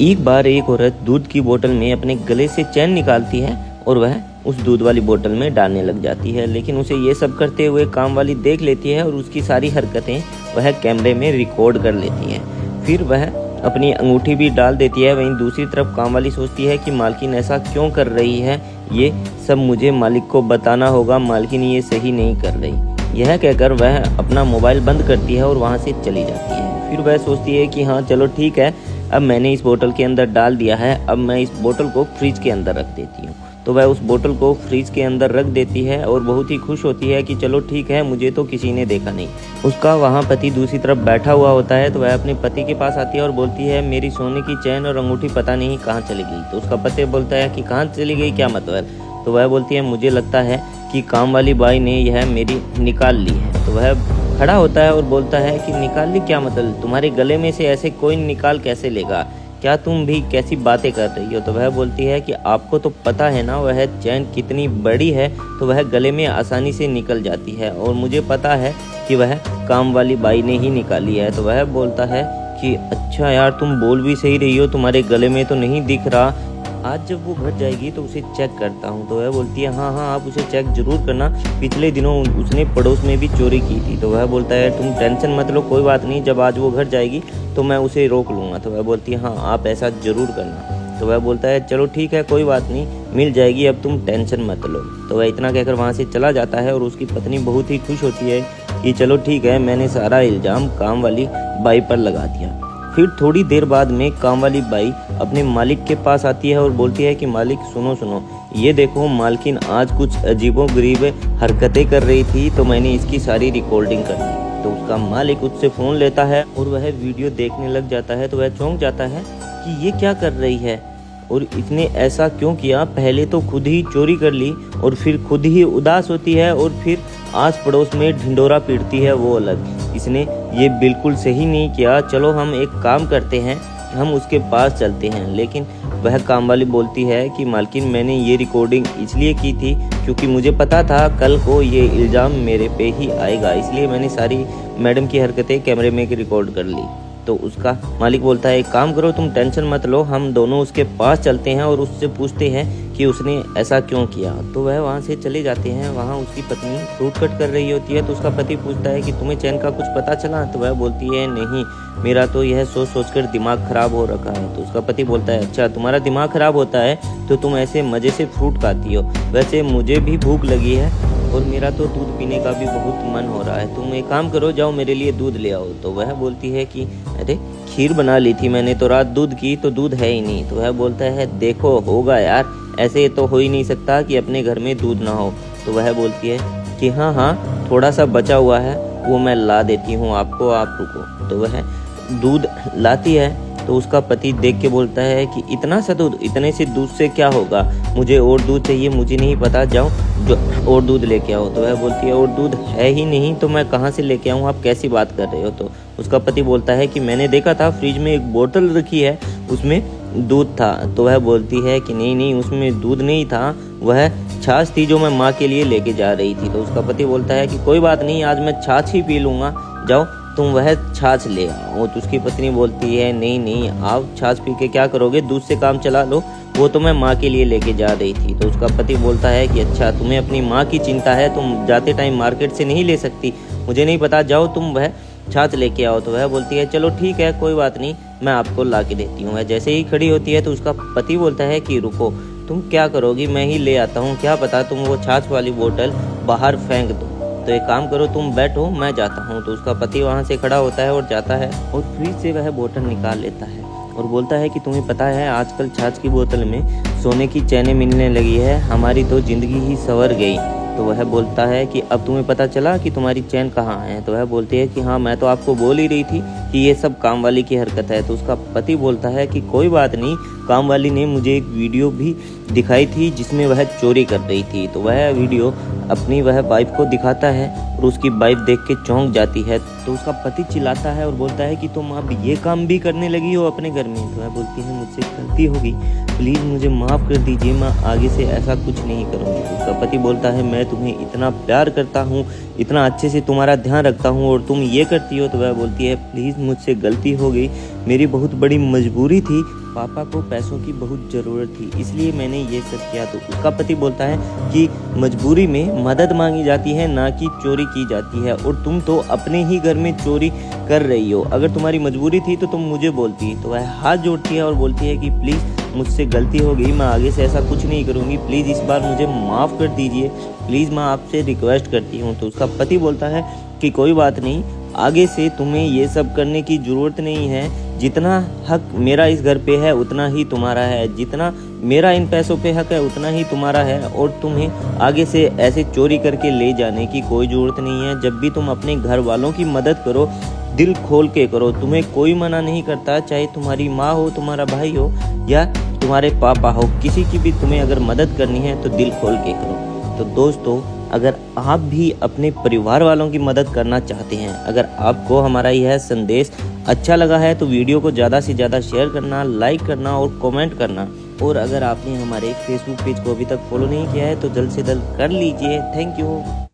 एक बार एक औरत दूध की बोतल में अपने गले से चैन निकालती है और वह उस दूध वाली बोतल में डालने लग जाती है, लेकिन उसे ये सब करते हुए काम वाली देख लेती है और उसकी सारी हरकतें वह कैमरे में रिकॉर्ड कर लेती है। फिर वह अपनी अंगूठी भी डाल देती है। वहीं दूसरी तरफ काम वाली सोचती है कि मालकिन ऐसा क्यों कर रही है, ये सब मुझे मालिक को बताना होगा, मालकिन ये सही नहीं कर रही। यह कहकर वह अपना मोबाइल बंद करती है और वहाँ से चली जाती है। फिर वह सोचती है कि हाँ चलो ठीक है, अब मैंने इस बोतल के अंदर डाल दिया है, अब मैं इस बोतल को फ्रिज के अंदर रख देती हूँ। तो वह उस बोतल को फ्रिज के अंदर रख देती है और बहुत ही खुश होती है कि चलो ठीक है, मुझे तो किसी ने देखा नहीं। उसका वहाँ पति दूसरी तरफ बैठा हुआ होता है, तो वह अपने पति के पास आती है और बोलती है मेरी सोने की चैन और अंगूठी पता नहीं कहाँ चली गई। तो उसका पति बोलता है कि कहाँ चली गई, क्या मतलब। तो वह बोलती है मुझे लगता है कि काम वाली बाई ने यह मेरी निकाल ली है। तो वह खड़ा होता है और बोलता है कि निकाल ली क्या मतलब, तुम्हारे गले में से ऐसे कोई निकाल कैसे लेगा, क्या तुम भी कैसी बातें कर रही हो। तो वह बोलती है कि आपको तो पता है ना वह चैन कितनी बड़ी है, तो वह गले में आसानी से निकल जाती है और मुझे पता है कि वह काम वाली बाई ने ही निकाली है। तो वह बोलता है कि अच्छा यार, तुम बोल भी सही रही हो, तुम्हारे गले में तो नहीं दिख रहा, आज जब वो घर जाएगी तो उसे चेक करता हूँ। तो वह बोलती है हाँ हाँ आप उसे चेक जरूर करना, पिछले दिनों उसने पड़ोस में भी चोरी की थी। तो वह बोलता है तुम टेंशन मत लो, कोई बात नहीं, जब आज वो घर जाएगी तो मैं उसे रोक लूँगा। तो वह बोलती है हाँ आप ऐसा जरूर करना। तो वह बोलता है चलो ठीक है, कोई बात नहीं, मिल जाएगी, अब तुम टेंशन मत लो। तो वह इतना कहकर वहाँ से चला जाता है और उसकी पत्नी बहुत ही खुश होती है कि चलो ठीक है, मैंने सारा इल्ज़ाम काम वाली बाई पर लगा दिया। फिर थोड़ी देर बाद में काम वाली बाई अपने मालिक के पास आती है और बोलती है कि मालिक सुनो सुनो, ये देखो मालकिन आज कुछ अजीबोगरीब हरकतें कर रही थी, तो मैंने इसकी सारी रिकॉर्डिंग कर ली। तो उसका मालिक उससे फ़ोन लेता है और वह वीडियो देखने लग जाता है। तो वह चौंक जाता है कि ये क्या कर रही है और इसने ऐसा क्यों किया, पहले तो खुद ही चोरी कर ली और फिर खुद ही उदास होती है और फिर आस पड़ोस में ढिंडोरा पीटती है, वो अलग। इसने ये बिल्कुल सही नहीं किया, चलो हम एक काम करते हैं, हम उसके पास चलते हैं। लेकिन वह काम वाली बोलती है कि मालकिन मैंने ये रिकॉर्डिंग इसलिए की थी क्योंकि मुझे पता था कल को ये इल्ज़ाम मेरे पे ही आएगा, इसलिए मैंने सारी मैडम की हरकतें कैमरे में रिकॉर्ड कर ली। तो उसका मालिक बोलता है एक काम करो, तुम टेंशन मत लो, हम दोनों उसके पास चलते हैं और उससे पूछते हैं कि उसने ऐसा क्यों किया। तो वह वहाँ से चले जाते हैं। वहाँ उसकी पत्नी फ्रूट कट कर रही होती है। तो उसका पति पूछता है कि तुम्हें चैन का कुछ पता चला। तो वह बोलती है नहीं, मेरा तो यह सोच सोच कर दिमाग खराब हो रखा है। तो उसका पति बोलता है अच्छा तुम्हारा दिमाग खराब होता है तो तुम ऐसे मज़े से फ्रूट खाती हो, वैसे मुझे भी भूख लगी है और मेरा तो दूध पीने का भी बहुत मन हो रहा है, तुम एक काम करो, जाओ मेरे लिए दूध ले आओ। तो वह बोलती है कि अरे खीर बना ली थी मैंने तो रात दूध की, तो दूध है ही नहीं। तो वह बोलता है देखो होगा यार, ऐसे तो हो ही नहीं सकता कि अपने घर में दूध ना हो। तो वह बोलती है कि हाँ हाँ थोड़ा सा बचा हुआ है, वो मैं ला देती हूँ आपको, आप रुको। तो वह दूध लाती है। तो उसका पति देख के बोलता है कि इतना सा दूध, इतने से दूध से क्या होगा, मुझे और दूध चाहिए, मुझे नहीं पता, जाओ जो और दूध लेके आओ। तो वह बोलती है और दूध है ही नहीं तो मैं कहाँ से लेके आऊँ, आप कैसी बात कर रहे हो। तो उसका पति बोलता है कि मैंने देखा था फ्रिज में एक बोतल रखी है, उसमें दूध था। तो वह बोलती है कि नहीं नहीं, उसमें दूध नहीं था, वह छाछ थी जो मैं माँ के लिए लेके जा रही थी। तो उसका पति बोलता है कि कोई बात नहीं, आज मैं छाछ ही पी लूँगा, जाओ तुम वह छाछ ले आओ। तो उसकी पत्नी बोलती है नहीं नहीं, आप छाछ पी के क्या करोगे, दूध से काम चला लो, वो तो मैं माँ के लिए लेके जा रही थी। तो उसका पति बोलता है कि अच्छा तुम्हें अपनी माँ की चिंता है, तुम जाते टाइम मार्केट से नहीं ले सकती, मुझे नहीं पता, जाओ तुम वह छाछ लेके आओ। तो वह बोलती है चलो ठीक है, कोई बात नहीं, मैं आपको ला के देती हूँ। वह जैसे ही खड़ी होती है तो उसका पति बोलता है कि रुको, तुम क्या करोगी, मैं ही ले आता हूँ, क्या पता तुम वो छाछ वाली बोतल बाहर फेंक दो। तो एक काम करो, तुम बैठो, मैं जाता हूँ। तो उसका पति वहाँ से खड़ा होता है और जाता है और फ्रिज से वह बोतल निकाल लेता है और बोलता है कि तुम्हें पता है आजकल छाछ की बोतल में सोने की चैनें मिलने लगी है, हमारी तो ज़िंदगी ही संवर गई। तो वह बोलता है कि अब तुम्हें पता चला कि तुम्हारी चैन कहाँ है। तो वह बोलती है कि हाँ मैं तो आपको बोल ही रही थी कि ये सब काम वाली की हरकत है। तो उसका पति बोलता है कि कोई बात नहीं, काम वाली ने मुझे एक वीडियो भी दिखाई थी जिसमें वह चोरी कर रही थी। तो वह वीडियो अपनी वह वाइफ को दिखाता है और उसकी वाइफ देख के चौंक जाती है। तो उसका पति चिल्लाता है और बोलता है कि तुम अब ये काम भी करने लगी हो अपने घर में। तो वह बोलती है मुझसे गलती होगी, प्लीज़ मुझे माफ़ कर दीजिए, मैं आगे से ऐसा कुछ नहीं करूँगी। तो उसका पति बोलता है मैं तुम्हें इतना प्यार करता हूँ, इतना अच्छे से तुम्हारा ध्यान रखता हूँ और तुम ये करती हो। तो वह बोलती है प्लीज़ मुझसे गलती हो गई, मेरी बहुत बड़ी मजबूरी थी, पापा को पैसों की बहुत ज़रूरत थी, इसलिए मैंने ये सब किया। तो उसका पति बोलता है कि मजबूरी में मदद मांगी जाती है, ना कि चोरी की जाती है, और तुम तो अपने ही घर में चोरी कर रही हो। अगर तुम्हारी मजबूरी थी तो तुम मुझे बोलती। तो वह हाथ जोड़ती है और बोलती है कि प्लीज़ मुझसे गलती हो गई, मैं आगे से ऐसा कुछ नहीं करूँगी, प्लीज़ इस बार मुझे माफ़ कर दीजिए, प्लीज़ मैं आपसे रिक्वेस्ट करती हूँ। तो उसका पति बोलता है कि कोई बात नहीं, आगे से तुम्हें ये सब करने की ज़रूरत नहीं है, जितना हक मेरा इस घर पे है उतना ही तुम्हारा है, जितना मेरा इन पैसों पे हक है उतना ही तुम्हारा है, और तुम्हें आगे से ऐसे चोरी करके ले जाने की कोई ज़रूरत नहीं है। जब भी तुम अपने घर वालों की मदद करो, दिल खोल के करो, तुम्हें कोई मना नहीं करता, चाहे तुम्हारी माँ हो, तुम्हारा भाई हो या तुम्हारे पापा हो, किसी की भी तुम्हें अगर मदद करनी है तो दिल खोल के करो। तो दोस्तों, अगर आप भी अपने परिवार वालों की मदद करना चाहते हैं, अगर आपको हमारा यह संदेश अच्छा लगा है तो वीडियो को ज़्यादा से ज़्यादा शेयर करना, लाइक करना और कमेंट करना। और अगर आपने हमारे फेसबुक पेज को अभी तक फॉलो नहीं किया है तो जल्द से जल्द कर लीजिए। Thank you.